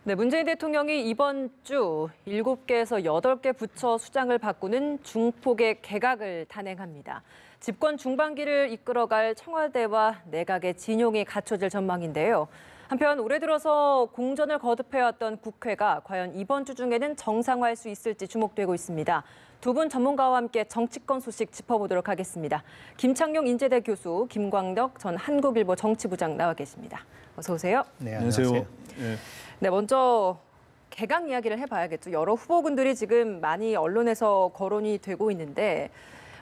네, 문재인 대통령이 이번 주 7개에서 8개 부처 수장을 바꾸는 중폭의 개각을 단행합니다. 집권 중반기를 이끌어갈 청와대와 내각의 진용이 갖춰질 전망인데요. 한편 올해 들어서 공전을 거듭해왔던 국회가 과연 이번 주 중에는 정상화할 수 있을지 주목되고 있습니다. 두 분 전문가와 함께 정치권 소식 짚어보도록 하겠습니다. 김창룡 인제대 교수, 김광덕 전 한국일보 정치부장 나와 계십니다. 어서 오세요. 네, 안녕하세요. 네, 먼저 개각 이야기를 해봐야겠죠. 여러 후보군들이 지금 많이 언론에서 거론이 되고 있는데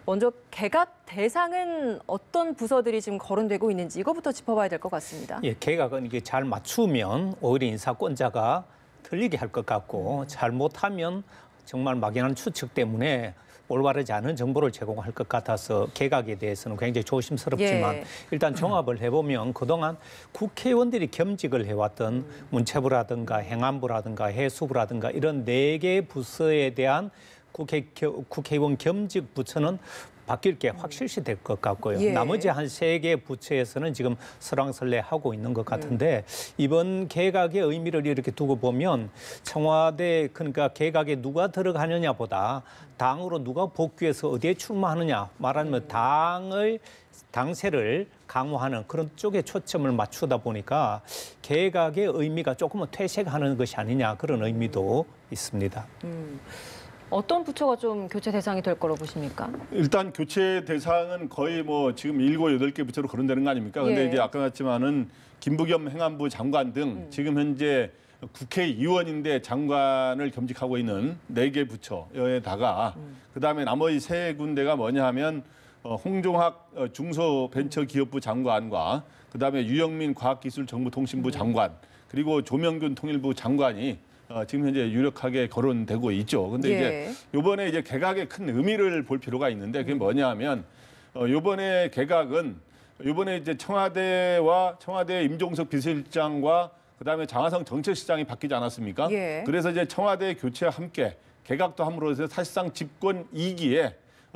먼저 개각 대상은 어떤 부서들이 지금 거론되고 있는지 이거부터 짚어봐야 될 것 같습니다. 예, 개각은 이게 잘 맞추면 오히려 인사권자가 틀리게 할 것 같고 잘못하면 정말 막연한 추측 때문에 올바르지 않은 정보를 제공할 것 같아서 개각에 대해서는 굉장히 조심스럽지만 일단 종합을 해보면 그동안 국회의원들이 겸직을 해왔던 문체부라든가 행안부라든가 해수부라든가 이런 4개 부서에 대한 국회의원 겸직 부처는 바뀔 게 확실시 될 것 같고요. 나머지 한 3개 부처에서는 지금 설왕설래하고 있는 것 같은데 이번 개각의 의미를 이렇게 두고 보면 청와대 그러니까 개각에 누가 들어가느냐보다 당으로 누가 복귀해서 어디에 출마하느냐 말하면 당세를 강화하는 그런 쪽에 초점을 맞추다 보니까 개각의 의미가 조금은 퇴색하는 것이 아니냐 그런 의미도 있습니다. 어떤 부처가 좀 교체 대상이 될 거로 보십니까? 일단 교체 대상은 거의 뭐 지금 7, 8개 부처로 거론되는 거 아닙니까? 근데 이제 아까 같지만은 김부겸 행안부 장관 등 지금 현재 국회의원인데 장관을 겸직하고 있는 4개 부처에다가 그다음에 나머지 3군데가 뭐냐 하면 홍종학 중소벤처기업부 장관과 그다음에 유영민 과학기술정보통신부 장관 그리고 조명균 통일부 장관이 지금 현재 유력하게 거론되고 있죠. 근데 이제 이번에 이제 개각의 큰 의미를 볼 필요가 있는데 그게 뭐냐하면 이번에 개각은 이번에 이제 청와대와 청와대 임종석 비서실장과 그다음에 장하성 정책실장이 바뀌지 않았습니까? 그래서 이제 청와대 교체와 함께 개각도 함으로써 사실상 집권 2기에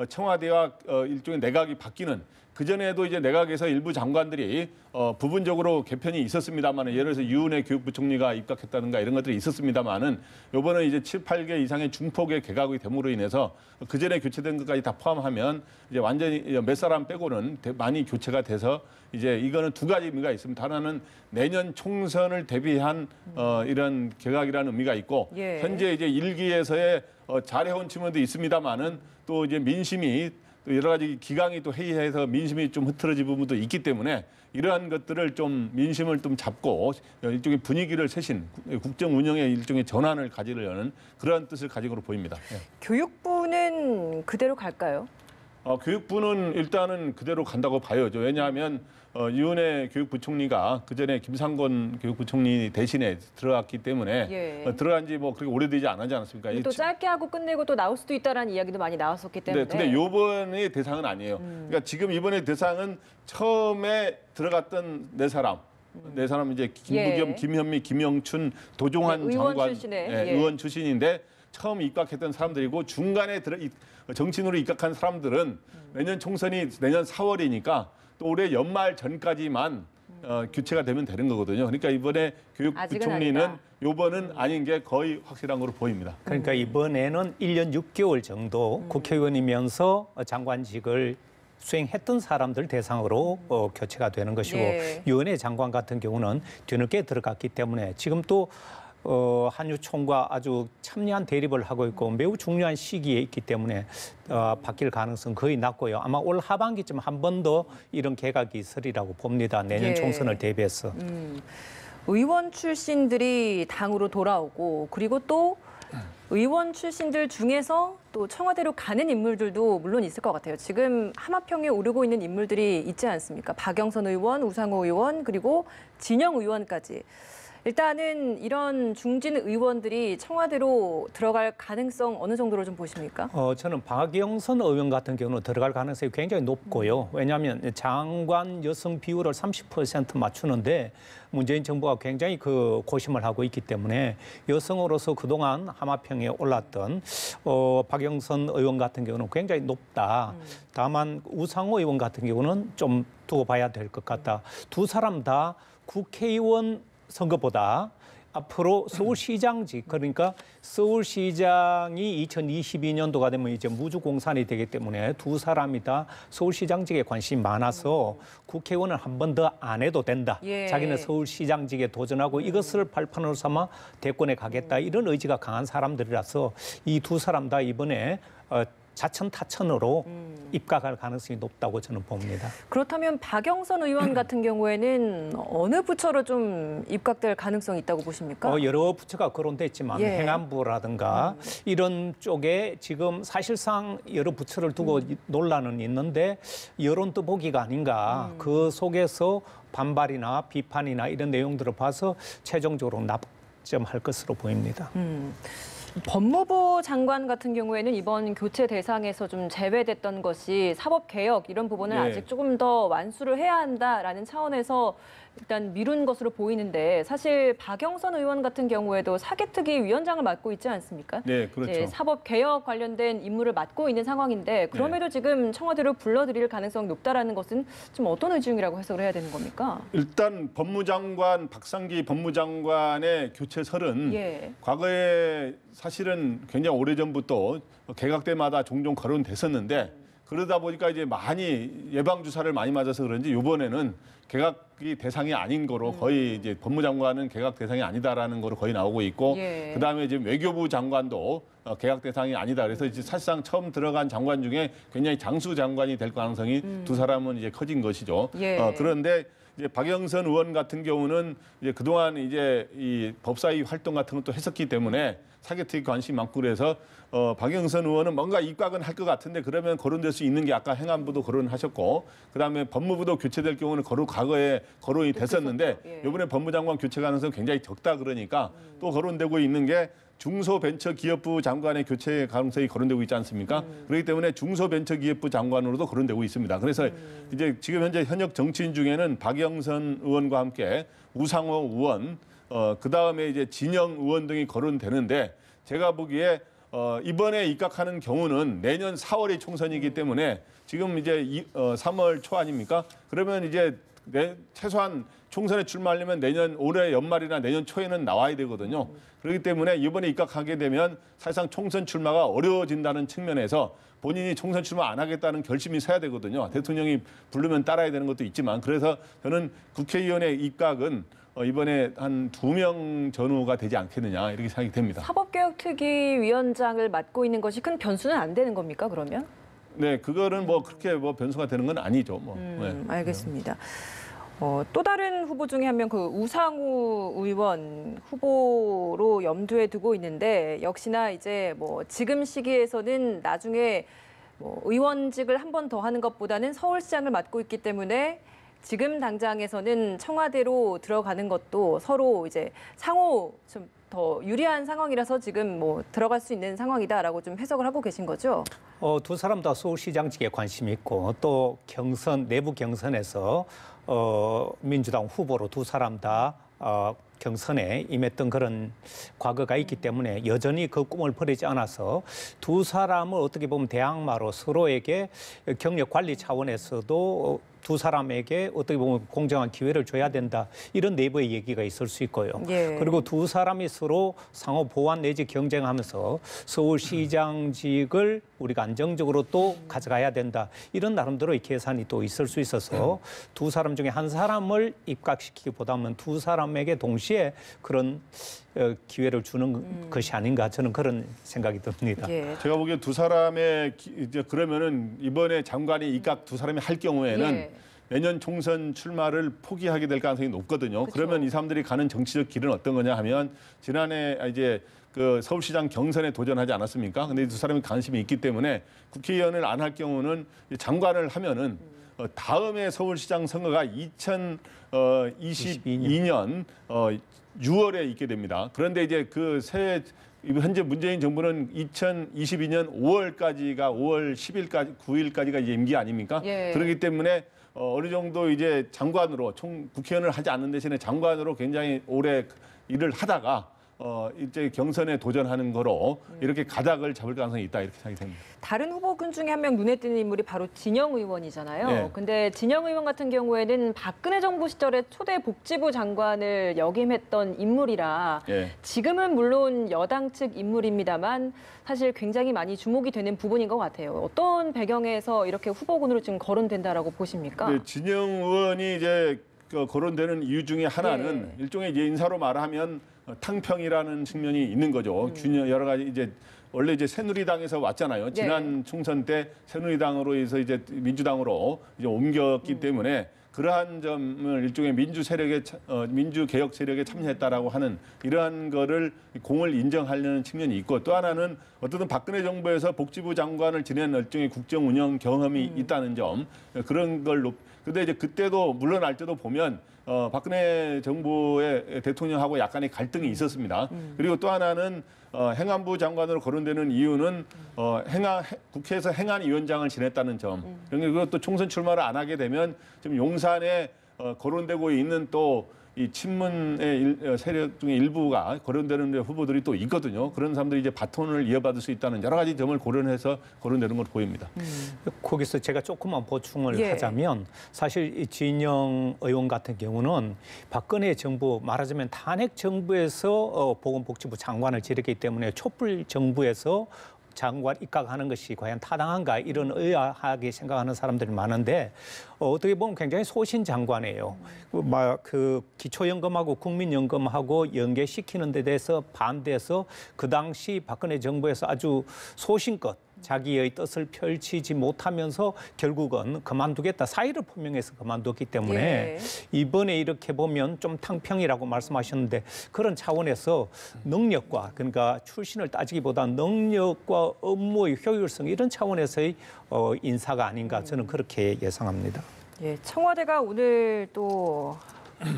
청와대와 일종의 내각이 바뀌는 그전에도 이제 내각에서 일부 장관들이 부분적으로 개편이 있었습니다만 예를 들어서 유은혜 교육부총리가 입각했다든가 이런 것들이 있었습니다만은 요번에 이제 7, 8개 이상의 중폭의 개각이 됨으로 인해서 그전에 교체된 것까지 다 포함하면 이제 완전히 몇 사람 빼고는 많이 교체가 돼서 이제 이거는 2가지 의미가 있습니다. 하나는 내년 총선을 대비한 이런 개각이라는 의미가 있고 현재 이제 1기에서의 잘해온 측면도 있습니다만은 또 이제 민심이 또 여러 가지 기강이 또 해이해서 민심이 좀 흐트러진 부분도 있기 때문에 이러한 것들을 좀 민심을 좀 잡고 일종의 분위기를 세신 국정 운영의 일종의 전환을 가지려는 그러한 뜻을 가지고 보입니다. 교육부는 그대로 갈까요? 교육부는 일단은 그대로 간다고 봐야죠. 왜냐하면 유은혜 교육부총리가 그전에 김상곤 교육부총리 대신에 들어갔기 때문에 들어간 지 뭐 그렇게 오래되지 않았지 않습니까? 또 짧게 하고 끝내고 또 나올 수도 있다라는 이야기도 많이 나왔었기 때문에. 근데 이번의 대상은 아니에요. 그러니까 지금 이번에 대상은 처음에 들어갔던 4사람. 4사람 이제 김부겸, 김현미, 김영춘, 도종환 장관 의원 출신인데 처음 입각했던 사람들이고 중간에 정치인으로 입각한 사람들은 내년 총선이 내년 4월이니까 또 올해 연말 전까지만 교체가 되면 되는 거거든요. 그러니까 이번에 교육부총리는 요번은 아닌 게 거의 확실한 거로 보입니다. 그러니까 이번에는 1년 6개월 정도 국회의원이면서 장관직을 수행했던 사람들 대상으로 교체가 되는 것이고 유은혜 장관 같은 경우는 뒤늦게 들어갔기 때문에 지금 또 한유총과 아주 참여한 대립을 하고 있고 매우 중요한 시기에 있기 때문에 바뀔 가능성 거의 낮고요. 아마 올 하반기쯤 한 번 더 이런 개각이 있으리라고 봅니다. 내년 총선을 대비해서. 의원 출신들이 당으로 돌아오고 그리고 또 의원 출신들 중에서 또 청와대로 가는 인물들도 물론 있을 것 같아요. 지금 하마평에 오르고 있는 인물들이 있지 않습니까? 박영선 의원, 우상호 의원, 그리고 진영 의원까지. 일단은 이런 중진 의원들이 청와대로 들어갈 가능성 어느 정도로 좀 보십니까? 저는 박영선 의원 같은 경우는 들어갈 가능성이 굉장히 높고요. 왜냐하면 장관 여성 비율을 30% 맞추는데 문재인 정부가 굉장히 고심을 하고 있기 때문에 여성으로서 그동안 하마평에 올랐던 박영선 의원 같은 경우는 굉장히 높다. 다만 우상호 의원 같은 경우는 좀 두고 봐야 될 것 같다. 두 사람 다 국회의원 선거보다 앞으로 서울시장직 그러니까 서울시장이 2022년도가 되면 이제 무주공산이 되기 때문에 두 사람이 다 서울시장직에 관심이 많아서 국회의원을 한 번 더 안 해도 된다. 예. 자기는 서울시장직에 도전하고 이것을 발판으로 삼아 대권에 가겠다. 이런 의지가 강한 사람들이라서 이 두 사람 다 이번에 자천타천으로 입각할 가능성이 높다고 저는 봅니다. 그렇다면 박영선 의원 같은 경우에는 어느 부처로 좀 입각될 가능성이 있다고 보십니까? 여러 부처가 거론됐지만 예. 행안부라든가 이런 쪽에 지금 사실상 여러 부처를 두고 논란은 있는데 여론 떠보기가 아닌가. 그 속에서 반발이나 비판이나 이런 내용들을 봐서 최종적으로 납점할 것으로 보입니다. 법무부 장관 같은 경우에는 이번 교체 대상에서 좀 제외됐던 것이 사법개혁 이런 부분을 예. 아직 조금 더 완수를 해야 한다라는 차원에서 일단 미룬 것으로 보이는데 사실 박영선 의원 같은 경우에도 사개특위 위원장을 맡고 있지 않습니까? 네, 그렇죠. 이제 사법개혁 관련된 임무를 맡고 있는 상황인데 그럼에도 지금 청와대로 불러들일 가능성이 높다라는 것은 좀 어떤 의중이라고 해석을 해야 되는 겁니까? 일단 법무장관 박상기 법무장관의 교체설은 예. 과거에 사실은 굉장히 오래전부터 개각 때마다 종종 거론됐었는데 그러다 보니까 이제 많이 예방 주사를 많이 맞아서 그런지 이번에는 개각이 대상이 아닌 거로 거의 이제 법무장관은 개각 대상이 아니다라는 거로 거의 나오고 있고 예. 그다음에 지금 외교부 장관도 개각 대상이 아니다. 그래서 이제 사실상 처음 들어간 장관 중에 굉장히 장수 장관이 될 가능성이 두 사람은 이제 커진 것이죠. 예. 그런데 이제 박영선 의원 같은 경우는 이제 그동안 이제 이 법사위 활동 같은 것도 했었기 때문에 사개특위 관심이 많고 그래서 박영선 의원은 뭔가 입각은 할 것 같은데 그러면 거론될 수 있는 게 아까 행안부도 거론하셨고 그다음에 법무부도 교체될 경우는 과거에 거론이 됐었는데 예. 이번에 법무장관 교체 가능성 굉장히 적다 그러니까 또 거론되고 있는 게 중소벤처기업부 장관의 교체 가능성이 거론되고 있지 않습니까? 그렇기 때문에 중소벤처기업부 장관으로도 거론되고 있습니다. 그래서 이제 지금 현재 현역 정치인 중에는 박영선 의원과 함께 우상호 의원, 그다음에 이제 진영 의원 등이 거론되는데 제가 보기에 이번에 입각하는 경우는 내년 4월이 총선이기 때문에 지금 이제 3월 초 아닙니까? 그러면 이제 최소한 총선에 출마하려면 내년 올해 연말이나 내년 초에는 나와야 되거든요. 그렇기 때문에 이번에 입각하게 되면 사실상 총선 출마가 어려워진다는 측면에서 본인이 총선 출마 안 하겠다는 결심이 서야 되거든요. 대통령이 부르면 따라야 되는 것도 있지만 그래서 저는 국회의원의 입각은 이번에 한 2명 전후가 되지 않겠느냐 이렇게 생각이 됩니다. 사법개혁특위 위원장을 맡고 있는 것이 큰 변수는 안 되는 겁니까 그러면? 네, 그거는 뭐 그렇게 뭐 변수가 되는 건 아니죠. 뭐. 네. 알겠습니다. 또 다른 후보 중에 한 명 그 우상우 의원 후보로 염두에 두고 있는데 역시나 이제 뭐 지금 시기에서는 나중에 뭐 의원직을 한 번 더 하는 것보다는 서울시장을 맡고 있기 때문에 지금 당장에서는 청와대로 들어가는 것도 서로 이제 상호 좀 더 유리한 상황이라서 지금 뭐 들어갈 수 있는 상황이다라고 좀 해석을 하고 계신 거죠? 두 사람 다 서울시장직에 관심이 있고 또 내부 경선에서 민주당 후보로 두 사람 다 경선에 임했던 그런 과거가 있기 때문에 여전히 그 꿈을 버리지 않아서 두 사람을 어떻게 보면 대항마로 서로에게 경력 관리 차원에서도 두 사람에게 어떻게 보면 공정한 기회를 줘야 된다. 이런 내부의 얘기가 있을 수 있고요. 예. 그리고 두 사람이 서로 상호 보완 내지 경쟁하면서 서울시장직을 우리가 안정적으로 또 가져가야 된다. 이런 나름대로의 계산이 또 있을 수 있어서 두 사람 중에 한 사람을 입각시키기보다는 두 사람에게 동시에 그런 기회를 주는 것이 아닌가 저는 그런 생각이 듭니다. 예. 제가 보기에 두 사람의 이제 그러면은 이번에 장관이 입각 두 사람이 할 경우에는 예. 내년 총선 출마를 포기하게 될 가능성이 높거든요. 그쵸. 그러면 이 사람들이 가는 정치적 길은 어떤 거냐 하면 지난해 이제 그 서울시장 경선에 도전하지 않았습니까? 근데 이 두 사람이 관심이 있기 때문에 국회의원을 안 할 경우는 장관을 하면은 다음에 서울시장 선거가 2022년 6월에 있게 됩니다. 그런데 이제 현재 문재인 정부는 2022년 5월까지가 5월 10일까지 9일까지가 이제 임기 아닙니까? 예. 그렇기 때문에 어느 정도 이제 장관으로 국회의원을 하지 않는 대신에 장관으로 굉장히 오래 일을 하다가 이제 경선에 도전하는 거로 이렇게 가닥을 잡을 가능성이 있다 이렇게 생각이 됩니다. 다른 후보군 중에 한 명 눈에 띄는 인물이 바로 진영 의원이잖아요. 네. 근데 진영 의원 같은 경우에는 박근혜 정부 시절에 초대 복지부 장관을 역임했던 인물이라 예. 지금은 물론 여당 측 인물입니다만 사실 굉장히 많이 주목이 되는 부분인 것 같아요. 어떤 배경에서 이렇게 후보군으로 지금 거론된다라고 보십니까? 네, 진영 의원이 이제 거론되는 이유 중에 하나는 일종의 이제 인사로 말하면 탕평이라는 측면이 있는 거죠. 여러 가지 이제 원래 이제 새누리당에서 왔잖아요. 지난 총선 때 새누리당으로 해서 이제 민주당으로 이제 옮겼기 때문에 그러한 점을 일종의 민주 개혁 세력에 참여했다라고 하는 이러한 거를 공을 인정하려는 측면이 있고 또 하나는 어쨌든 박근혜 정부에서 복지부 장관을 지낸 일종의 국정 운영 경험이 있다는 점 그런 걸 근데 이제 그때도 물러날 때도 보면 박근혜 정부의 대통령하고 약간의 갈등이 있었습니다. 그리고 또 하나는 행안부 장관으로 거론되는 이유는 국회에서 행안위원장을 지냈다는 점. 그리고 또 총선 출마를 안 하게 되면 지금 용산에 거론되고 있는 또 이 친문의 세력 중에 일부가 거론되는 후보들이 또 있거든요. 그런 사람들이 이제 바톤을 이어받을 수 있다는 여러 가지 점을 고려해서 거론되는 걸로 보입니다. 거기서 제가 조금만 보충을 하자면 사실 이 진영 의원 같은 경우는 박근혜 정부 말하자면 탄핵 정부에서 보건복지부 장관을 지냈기 때문에 촛불 정부에서 장관 입각하는 것이 과연 타당한가 이런 의아하게 생각하는 사람들이 많은데 어떻게 보면 굉장히 소신 장관이에요. 그 기초연금하고 국민연금하고 연계시키는 데 대해서 반대해서 그 당시 박근혜 정부에서 아주 소신껏 자기의 뜻을 펼치지 못하면서 결국은 그만두겠다. 사의를 표명해서 그만뒀기 때문에 이번에 이렇게 보면 좀 탕평이라고 말씀하셨는데 그런 차원에서 능력과 그러니까 출신을 따지기보다 능력과 업무의 효율성 이런 차원에서의 인사가 아닌가 저는 그렇게 예상합니다. 예, 청와대가 오늘 또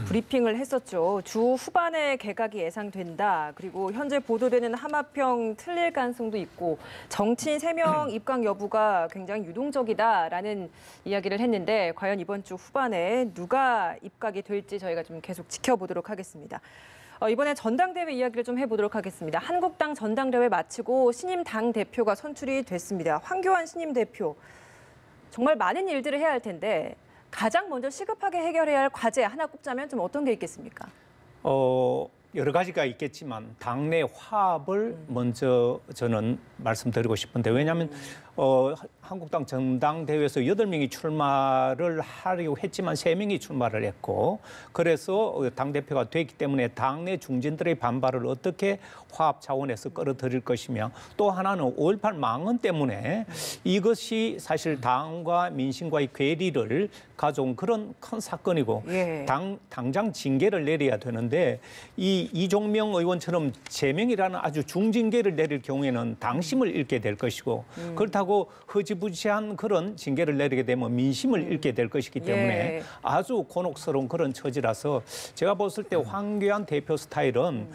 브리핑을 했었죠. 주 후반에 개각이 예상된다. 그리고 현재 보도되는 하마평 틀릴 가능성도 있고 정치인 3명 입각 여부가 굉장히 유동적이다라는 이야기를 했는데 과연 이번 주 후반에 누가 입각이 될지 저희가 좀 계속 지켜보도록 하겠습니다. 이번에 전당대회 이야기를 좀 해보도록 하겠습니다. 한국당 전당대회 마치고 신임 당 대표가 선출이 됐습니다. 황교안 신임 대표. 정말 많은 일들을 해야 할 텐데 가장 먼저 시급하게 해결해야 할 과제 하나 꼽자면 좀 어떤 게 있겠습니까? 여러 가지가 있겠지만 당내 화합을 먼저 저는 말씀드리고 싶은데 왜냐하면 한국당 전당대회에서 8명이 출마를 하려고 했지만 3명이 출마를 했고 그래서 당대표가 됐기 때문에 당내 중진들의 반발을 어떻게 화합 차원에서 끌어들일 것이며 또 하나는 5.18 망언 때문에 이것이 사실 당과 민심과의 괴리를 가져온 그런 큰 사건이고 당장 징계를 내려야 되는데 이종명 의원처럼 제명이라는 아주 중징계를 내릴 경우에는 당심을 잃게 될 것이고 그렇다고 허지부지한 그런 징계를 내리게 되면 민심을 잃게 될 것이기 때문에 아주 곤혹스러운 그런 처지라서 제가 봤을 때 황교안 대표 스타일은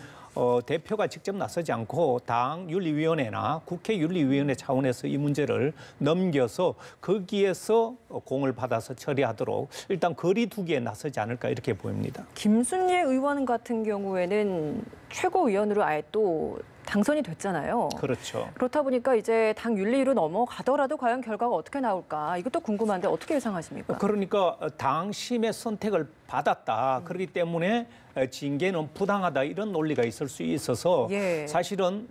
대표가 직접 나서지 않고 당 윤리위원회나 국회 윤리위원회 차원에서 이 문제를 넘겨서 거기에서 공을 받아서 처리하도록 일단 거리두기에 나서지 않을까 이렇게 보입니다. 김순례 의원 같은 경우에는 최고위원으로 아예 또 당선이 됐잖아요. 그렇죠. 그렇다 보니까 이제 당 윤리위로 넘어가더라도 과연 결과가 어떻게 나올까 이것도 궁금한데 어떻게 예상하십니까? 그러니까 당심의 선택을 받았다. 그렇기 때문에 징계는 부당하다 이런 논리가 있을 수 있어서 사실은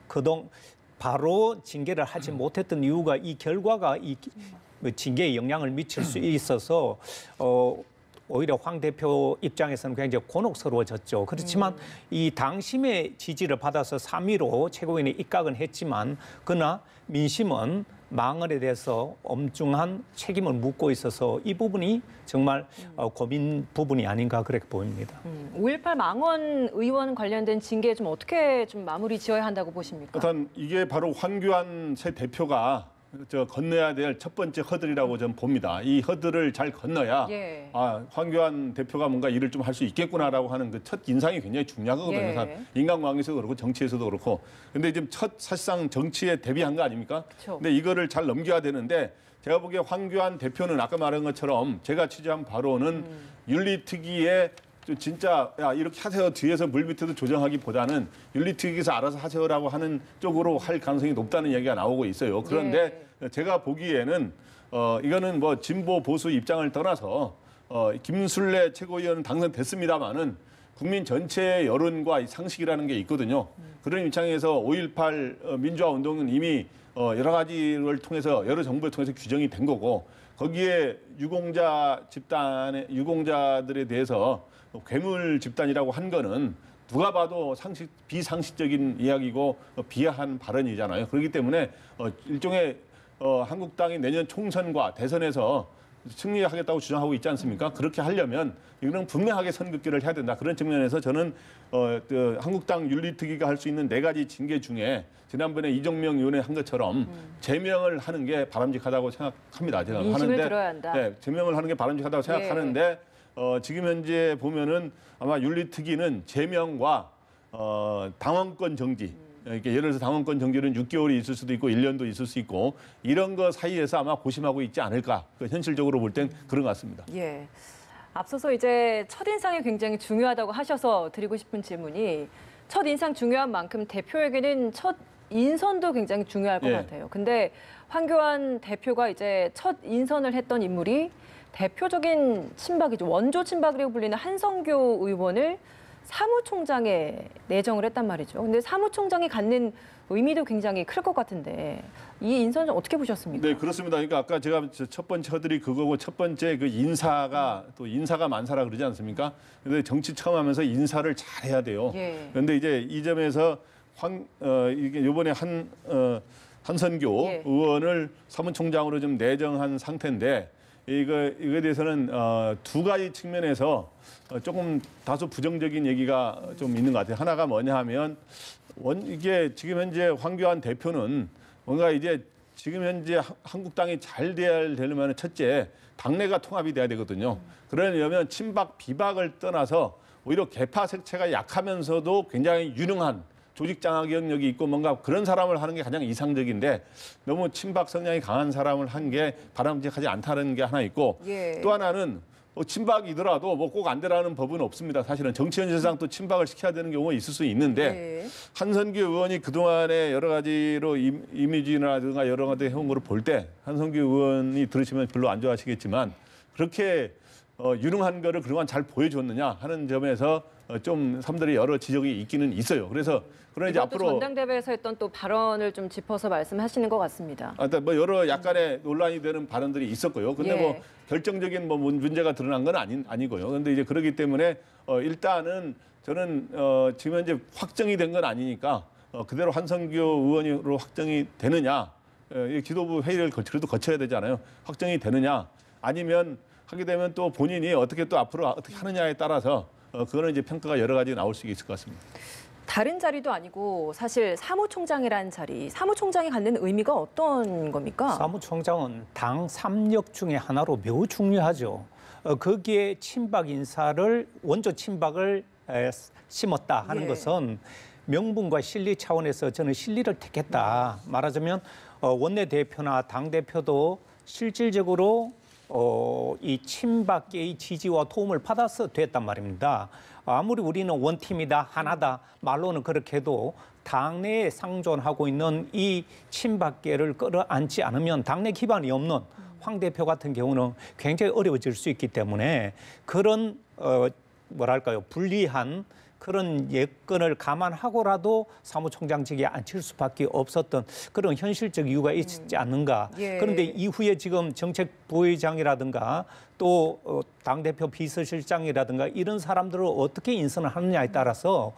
그동 바로 징계를 하지 못했던 이유가 이 결과가 이 징계에 영향을 미칠 수 있어서 오히려 황 대표 입장에서는 굉장히 곤혹스러워졌죠. 그렇지만 이 당심의 지지를 받아서 3위로 최고위원회 입각은 했지만 그러나 민심은 망언에 대해서 엄중한 책임을 묻고 있어서 이 부분이 정말 고민 부분이 아닌가 그렇게 보입니다. 5.18 망언 의원 관련된 징계 좀 어떻게 좀 마무리 지어야 한다고 보십니까? 일단 이게 바로 황교안 새 대표가 건너야 될 첫 번째 허들이라고 저는 봅니다. 이 허들을 잘 건너야 황교안 대표가 뭔가 일을 좀 할 수 있겠구나라고 하는 그 첫 인상이 굉장히 중요하거든요. 인간관계에서도 그렇고 정치에서도 그렇고. 근데 지금 사실상 정치에 데뷔한 거 아닙니까? 근데 이거를 잘 넘겨야 되는데 제가 보기에 황교안 대표는 아까 말한 것처럼 제가 취재한 바로는 윤리특위의 진짜 야 이렇게 하세요 뒤에서 물밑에서 조정하기보다는 윤리특위에서 알아서 하세요라고 하는 쪽으로 할 가능성이 높다는 얘기가 나오고 있어요. 그런데 제가 보기에는 이거는 뭐 진보 보수 입장을 떠나서 김술래 최고위원은 당선됐습니다마는 국민 전체의 여론과 상식이라는 게 있거든요. 그런 입장에서 5.18 민주화 운동은 이미 여러 가지를 통해서 여러 정부를 통해서 규정이 된 거고 거기에 유공자들에 대해서 괴물 집단이라고 한 거는 누가 봐도 비상식적인 이야기고 비하한 발언이잖아요. 그렇기 때문에 일종의 한국당이 내년 총선과 대선에서 승리하겠다고 주장하고 있지 않습니까? 그렇게 하려면 이거는 분명하게 선긋기를 해야 된다. 그런 측면에서 저는 한국당 윤리특위가 할 수 있는 4가지 징계 중에 지난번에 이정명 의원이 한 것처럼 제명을 하는 게 바람직하다고 생각합니다. 제가 민심을 들어야 한다. 네, 제명을 하는 게 바람직하다고 생각하는데 지금 현재 보면은 아마 윤리특위는 제명과 당원권 정지. 이렇게 예를 들어서 당원권 정지는 6개월이 있을 수도 있고 1년도 있을 수 있고 이런 거 사이에서 아마 고심하고 있지 않을까. 현실적으로 볼 땐 그런 것 같습니다. 예. 앞서서 이제 첫인상이 굉장히 중요하다고 하셔서 드리고 싶은 질문이 첫인상 중요한 만큼 대표에게는 첫 인선도 굉장히 중요할 것 같아요. 근데 황교안 대표가 이제 첫 인선을 했던 인물이 대표적인 친박이죠. 원조 친박이라고 불리는 한성교 의원을 사무총장에 내정을 했단 말이죠. 근데 사무총장이 갖는 의미도 굉장히 클 것 같은데 이 인선 좀 어떻게 보셨습니까? 네, 그렇습니다. 그러니까 아까 제가 첫 번째 허들이 그거고 첫 번째 그 인사가 또 인사가 만사라 그러지 않습니까? 근데 정치 처음 하면서 인사를 잘 해야 돼요. 그런데 이제 이 점에서 이게 요번에 한선교 의원을 사무총장으로 좀 내정한 상태인데 이거에 대해서는 2가지 측면에서 조금 다소 부정적인 얘기가 좀 있는 것 같아요. 하나가 뭐냐 하면 이게 지금 현재 황교안 대표는 뭔가 이제 지금 현재 한국당이 잘 되려면 첫째 당내가 통합이 돼야 되거든요. 그러려면 친박 비박을 떠나서 오히려 개파 색채가 약하면서도 굉장히 유능한 조직 장악 경력이 있고 뭔가 그런 사람을 하는 게 가장 이상적인데 너무 친박 성향이 강한 사람을 한 게 바람직하지 않다는 게 하나 있고 또 하나는 친박이더라도 뭐 꼭 안 되라는 법은 없습니다. 사실은 정치 현실상 또 친박을 시켜야 되는 경우가 있을 수 있는데 한선교 의원이 그동안에 여러 가지로 이미지라든가 여러 가지 해온 거를 볼 때 한선교 의원이 들으시면 별로 안 좋아하시겠지만 그렇게 유능한 거를 그동안 잘 보여줬느냐 하는 점에서 좀 사람들이 여러 지적이 있기는 있어요. 그래서 그런 이제 앞으로 전당대회에서 했던 또 발언을 좀 짚어서 말씀하시는 것 같습니다. 뭐 여러 약간의 논란이 되는 발언들이 있었고요. 근데 뭐 결정적인 뭐 문제가 드러난 건 아니고요. 그런데 이제 그렇기 때문에 일단은 저는 지금 현재 확정이 된 건 아니니까 그대로 한성교 의원으로 확정이 되느냐, 지도부 회의를 그래도 거쳐야 되잖아요. 확정이 되느냐, 아니면 하게 되면 또 본인이 어떻게 또 앞으로 어떻게 하느냐에 따라서 그거는 이제 평가가 여러 가지 나올 수 있을 것 같습니다. 다른 자리도 아니고 사실 사무총장이라는 자리, 사무총장이 갖는 의미가 어떤 겁니까? 사무총장은 당 3역 중에 하나로 매우 중요하죠. 거기에 친박 인사를 원조 친박을 심었다 하는 것은 명분과 실리 차원에서 저는 실리를 택했다. 말하자면 원내대표나 당대표도 실질적으로 이 친박계의 지지와 도움을 받아서 됐단 말입니다. 아무리 우리는 원팀이다, 하나다, 말로는 그렇게 해도 당내에 상존하고 있는 이 친박계를 끌어안지 않으면 당내 기반이 없는 황 대표 같은 경우는 굉장히 어려워질 수 있기 때문에 그런 뭐랄까요, 불리한 그런 예건을 감안하고라도 사무총장직에 앉힐 수밖에 없었던 그런 현실적 이유가 있지 않는가. 그런데 이후에 지금 정책부의장이라든가 또 당대표 비서실장이라든가 이런 사람들을 어떻게 인선을 하느냐에 따라서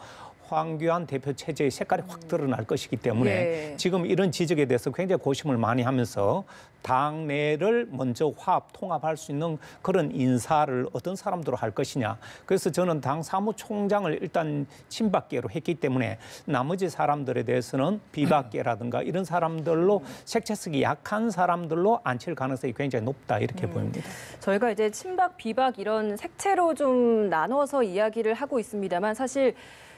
황교안 대표 체제의 색깔이 확 드러날 것이기 때문에 지금 이런 지적에 대해서 굉장히 고심을 많이 하면서 당내를 먼저 통합할 수 있는 그런 인사를 어떤 사람들로 할 것이냐. 그래서 저는 당 사무총장을 일단 친박계로 했기 때문에 나머지 사람들에 대해서는 비박계라든가 이런 사람들로 색채색이 약한 사람들로 앉힐 가능성이 굉장히 높다 이렇게 보입니다. 저희가 이제 친박, 비박 이런 색채로 좀 나눠서 이야기를 하고 있습니다만 사실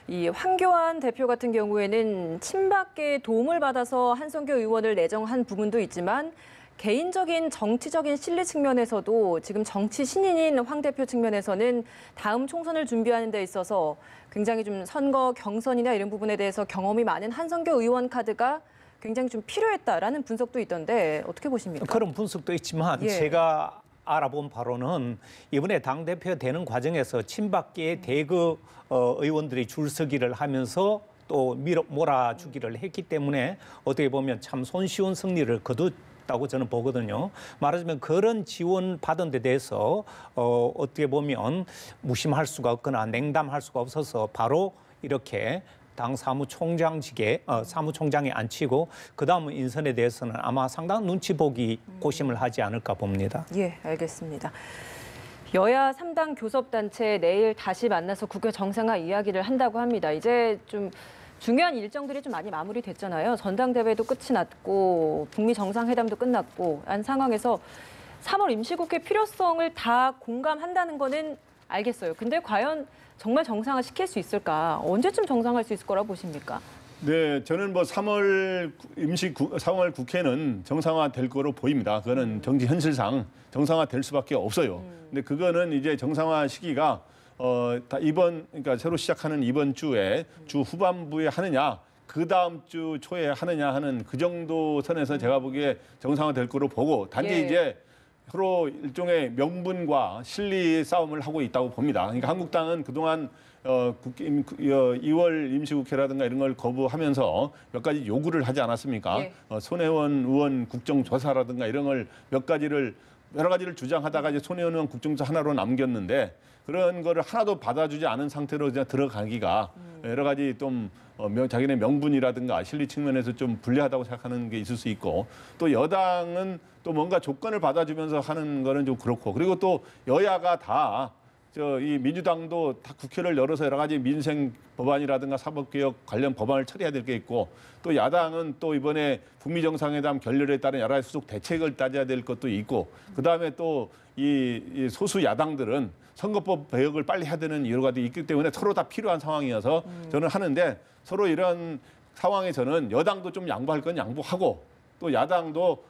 이 황교안 대표 같은 경우에는 친박계의 도움을 받아서 한성교 의원을 내정한 부분도 있지만 개인적인 정치적인 실리 측면에서도 지금 정치 신인인 황 대표 측면에서는 다음 총선을 준비하는 데 있어서 굉장히 좀 선거 경선이나 이런 부분에 대해서 경험이 많은 한성교 의원 카드가 굉장히 좀 필요했다라는 분석도 있던데 어떻게 보십니까? 그런 분석도 있지만 예. 제가 알아본 바로는 이번에 당대표 되는 과정에서 친박계의 대거 의원들이 줄서기를 하면서 또 몰아주기를 했기 때문에 어떻게 보면 참 손쉬운 승리를 거뒀다고 저는 보거든요. 말하자면 그런 지원 받은 데 대해서 어떻게 보면 무심할 수가 없거나 냉담할 수가 없어서 바로 이렇게 당 사무총장직에 사무총장에 앉히고 그다음 인선에 대해서는 아마 상당한 눈치 보기 고심을 하지 않을까 봅니다. 예, 알겠습니다. 여야 3당 교섭단체 내일 다시 만나서 국회 정상화 이야기를 한다고 합니다. 이제 좀 중요한 일정들이 좀 많이 마무리됐잖아요. 전당대회도 끝이 났고 북미 정상회담도 끝났고 한 상황에서 3월 임시국회 필요성을 다 공감한다는 거는 알겠어요. 근데 과연 정말 정상화 시킬 수 있을까? 언제쯤 정상화할 수 있을 거라고 보십니까? 네, 저는 뭐 3월 국회는 정상화 될 거로 보입니다. 그거는 정치 현실상 정상화 될 수밖에 없어요. 근데 그거는 이제 정상화 시기가 그러니까 새로 시작하는 이번 주에 주 후반부에 하느냐, 그 다음 주 초에 하느냐 하는 그 정도 선에서 제가 보기에 정상화 될 거로 보고 단지 예. 이제 서로 일종의 명분과 실리 싸움을 하고 있다고 봅니다. 그러니까 한국당은 그동안 2월 임시국회라든가 이런 걸 거부하면서 몇 가지 요구를 하지 않았습니까? 예. 손혜원 의원 국정조사라든가 이런 걸 여러 가지를 주장하다가 이제 손혜원 의원 국정조사 하나로 남겼는데 그런 거를 하나도 받아주지 않은 상태로 그냥 들어가기가 여러 가지 좀 자기네 명분이라든가 실리 측면에서 좀 불리하다고 생각하는 게 있을 수 있고 또 여당은 또 뭔가 조건을 받아주면서 하는 거는 좀 그렇고 그리고 또 여야가 다 이 민주당도 다 국회를 열어서 여러 가지 민생 법안이라든가 사법개혁 관련 법안을 처리해야 될 게 있고 또 야당은 또 이번에 북미 정상회담 결렬에 따른 여러 가지 수속 대책을 따져야 될 것도 있고 그다음에 또 이 소수 야당들은 선거법 개혁을 빨리 해야 되는 여러 가지 있기 때문에 서로 다 필요한 상황이어서 저는 하는데 서로 이런 상황에서는 여당도 좀 양보할 건 양보하고 또 야당도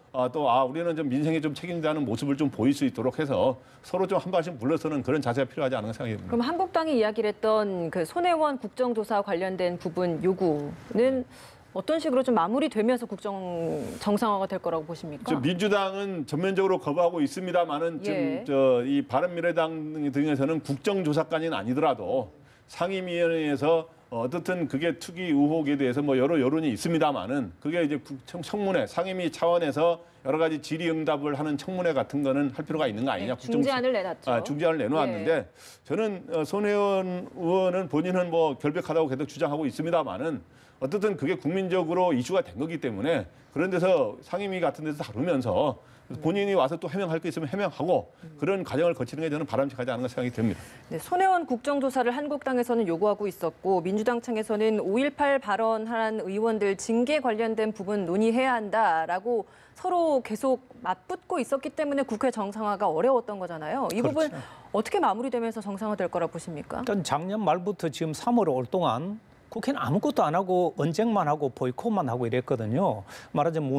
우리는 좀 민생에 좀 책임다는 모습을 좀 보일 수 있도록 해서 서로 좀 한 발씩 물러서는 그런 자세가 필요하지 않은가 생각이 듭니다. 그럼 한국당이 이야기를 했던 그 손혜원 국정조사 관련된 부분 요구는 어떤 식으로 좀 마무리되면서 국정 정상화가 될 거라고 보십니까? 민주당은 전면적으로 거부하고 있습니다만은 예. 이 바른미래당 등에서는 국정조사까지는 아니더라도 상임위원회에서 어떻든 그게 투기 의혹에 대해서 뭐 여러 여론이 있습니다만은 그게 이제 청문회 상임위 차원에서 여러 가지 질의응답을 하는 청문회 같은 거는 할 필요가 있는 거 아니냐. 중재안을 내놨죠. 중재안을 내놓았는데 예. 저는 손혜원 의원은 본인은 뭐 결백하다고 계속 주장하고 있습니다만은 어쨌든 그게 국민적으로 이슈가 된 거기 때문에 그런 데서 상임위 같은 데서 다루면서 본인이 와서 또 해명할 게 있으면 해명하고 그런 과정을 거치는 게 저는 바람직하지 않은가 생각이 듭니다. 네, 손혜원 국정조사를 한국당에서는 요구하고 있었고 민주당 측에서는 5.18 발언한 의원들 징계 관련된 부분 논의해야 한다라고 서로 계속 맞붙고 있었기 때문에 국회 정상화가 어려웠던 거잖아요. 이 부분 그렇죠. 어떻게 마무리되면서 정상화될 거라 보십니까? 일단 작년 말부터 지금 3월 올 동안 국회는 아무것도 안 하고 언쟁만 하고 보이콧만 하고 이랬거든요. 말하자면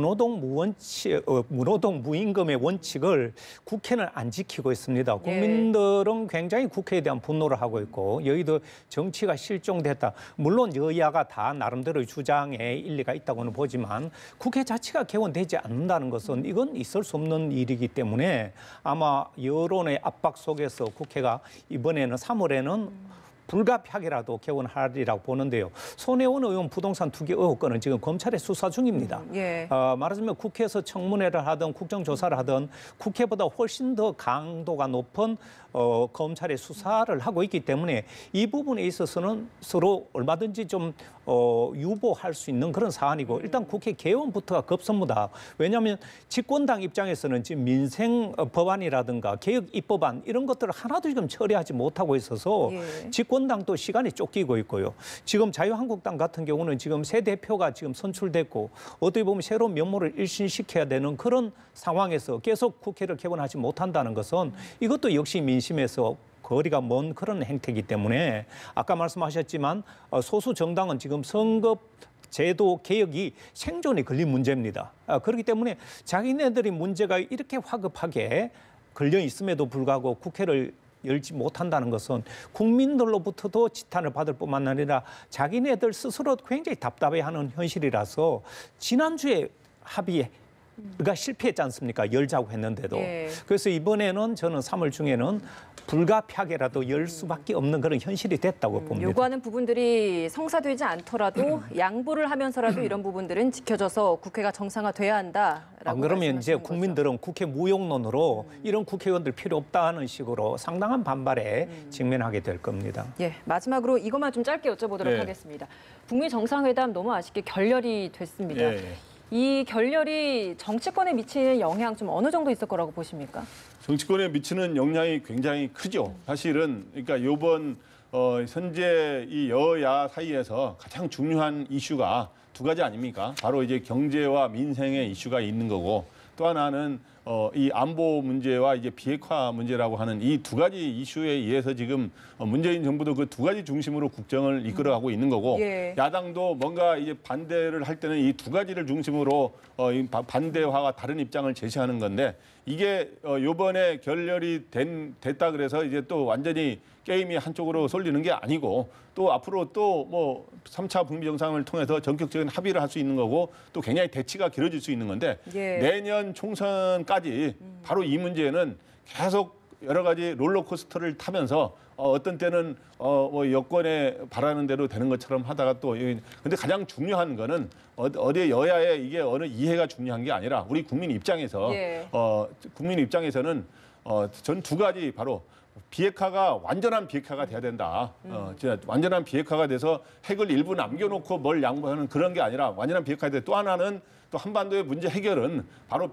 무노동 무임금의 원칙을 국회는 안 지키고 있습니다. 국민들은 굉장히 국회에 대한 분노를 하고 있고 여의도 정치가 실종됐다. 물론 여야가 다 나름대로의 주장에 일리가 있다고는 보지만 국회 자체가 개원되지 않는다는 것은 이건 있을 수 없는 일이기 때문에 아마 여론의 압박 속에서 국회가 이번에는 3월에는 불가피하게라도 개원하리라고 보는데요. 손혜원 의원 부동산 투기 의혹 건은 지금 검찰에 수사 중입니다. 예. 말하자면 국회에서 청문회를 하든 국정조사를 하든 국회보다 훨씬 더 강도가 높은 검찰의 수사를 하고 있기 때문에 이 부분에 있어서는 서로 얼마든지 좀 유보할 수 있는 그런 사안이고 일단 국회 개원부터가 급선무다. 왜냐하면 집권당 입장에서는 지금 민생 법안이라든가 개혁 입법안 이런 것들을 하나도 지금 처리하지 못하고 있어서 예. 집권당도 시간이 쫓기고 있고요. 지금 자유한국당 같은 경우는 지금 새 대표가 지금 선출됐고 어떻게 보면 새로운 면모를 일신시켜야 되는 그런 상황에서 계속 국회를 개원하지 못한다는 것은 이것도 역시 민심에서 거리가 먼 그런 행태이기 때문에 아까 말씀하셨지만 소수 정당은 지금 선거 제도 개혁이 생존에 걸린 문제입니다. 그렇기 때문에 자기네들이 문제가 이렇게 화급하게 걸려 있음에도 불구하고 국회를 열지 못한다는 것은 국민들로부터도 지탄을 받을 뿐만 아니라 자기네들 스스로 굉장히 답답해하는 현실이라서 지난주에 합의가 실패했지 않습니까? 열자고 했는데도. 예. 그래서 이번에는 저는 3월 중에는 불가피하게라도 열 수밖에 없는 그런 현실이 됐다고 봅니다. 요구하는 부분들이 성사되지 않더라도 양보를 하면서라도 이런 부분들은 지켜져서 국회가 정상화돼야 한다라고 안 그러면 이제 말씀하시는 거죠. 국민들은 국회 무용론으로 이런 국회의원들 필요 없다는 식으로 상당한 반발에 직면하게 될 겁니다. 예, 마지막으로 이것만 좀 짧게 여쭤보도록 네. 하겠습니다. 북미 정상회담 너무 아쉽게 결렬이 됐습니다. 예, 예. 이 결렬이 정치권에 미치는 영향 좀 어느 정도 있을 거라고 보십니까? 정치권에 미치는 영향이 굉장히 크죠. 사실은 그러니까 이번 현재 이 여야 사이에서 가장 중요한 이슈가 두 가지 아닙니까? 바로 이제 경제와 민생의 이슈가 있는 거고 또 하나는 이 안보 문제와 이제 비핵화 문제라고 하는 이 두 가지 이슈에 의해서 지금 문재인 정부도 그 두 가지 중심으로 국정을 이끌어가고 있는 거고 예. 야당도 뭔가 이제 반대를 할 때는 이 두 가지를 중심으로 이 반대와 다른 입장을 제시하는 건데 이게 요번에 결렬이 됐다 그래서 이제 또 완전히 게임이 한쪽으로 쏠리는 게 아니고 또 앞으로 또 뭐 3차 북미 정상을 통해서 전격적인 합의를 할 수 있는 거고 또 굉장히 대치가 길어질 수 있는 건데 예. 내년 총선까지 바로 이 문제는 계속 여러 가지 롤러코스터를 타면서 어떤 때는 뭐 여권에 바라는 대로 되는 것처럼 하다가 또 근데 가장 중요한 거는 어디 여야의 이게 어느 이해가 중요한 게 아니라 우리 국민 입장에서 예. 국민 입장에서는 전 두 가지 바로 비핵화가 완전한 비핵화가 돼야 된다. 진짜 완전한 비핵화가 돼서 핵을 일부 남겨놓고 뭘 양보하는 그런 게 아니라 완전한 비핵화가 돼. 또 하나는 또 한반도의 문제 해결은 바로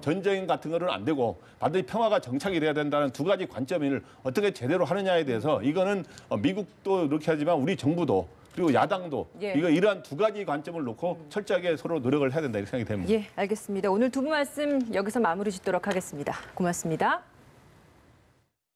전쟁 같은 거는 안 되고 반드시 평화가 정착이 돼야 된다는 두 가지 관점을 어떻게 제대로 하느냐에 대해서 이거는 미국도 이렇게 하지만 우리 정부도 그리고 야당도 예. 이러한 두 가지 관점을 놓고 철저하게 서로 노력을 해야 된다 이렇게 생각이 됩니다. 예, 알겠습니다. 오늘 두 분 말씀 여기서 마무리 짓도록 하겠습니다. 고맙습니다.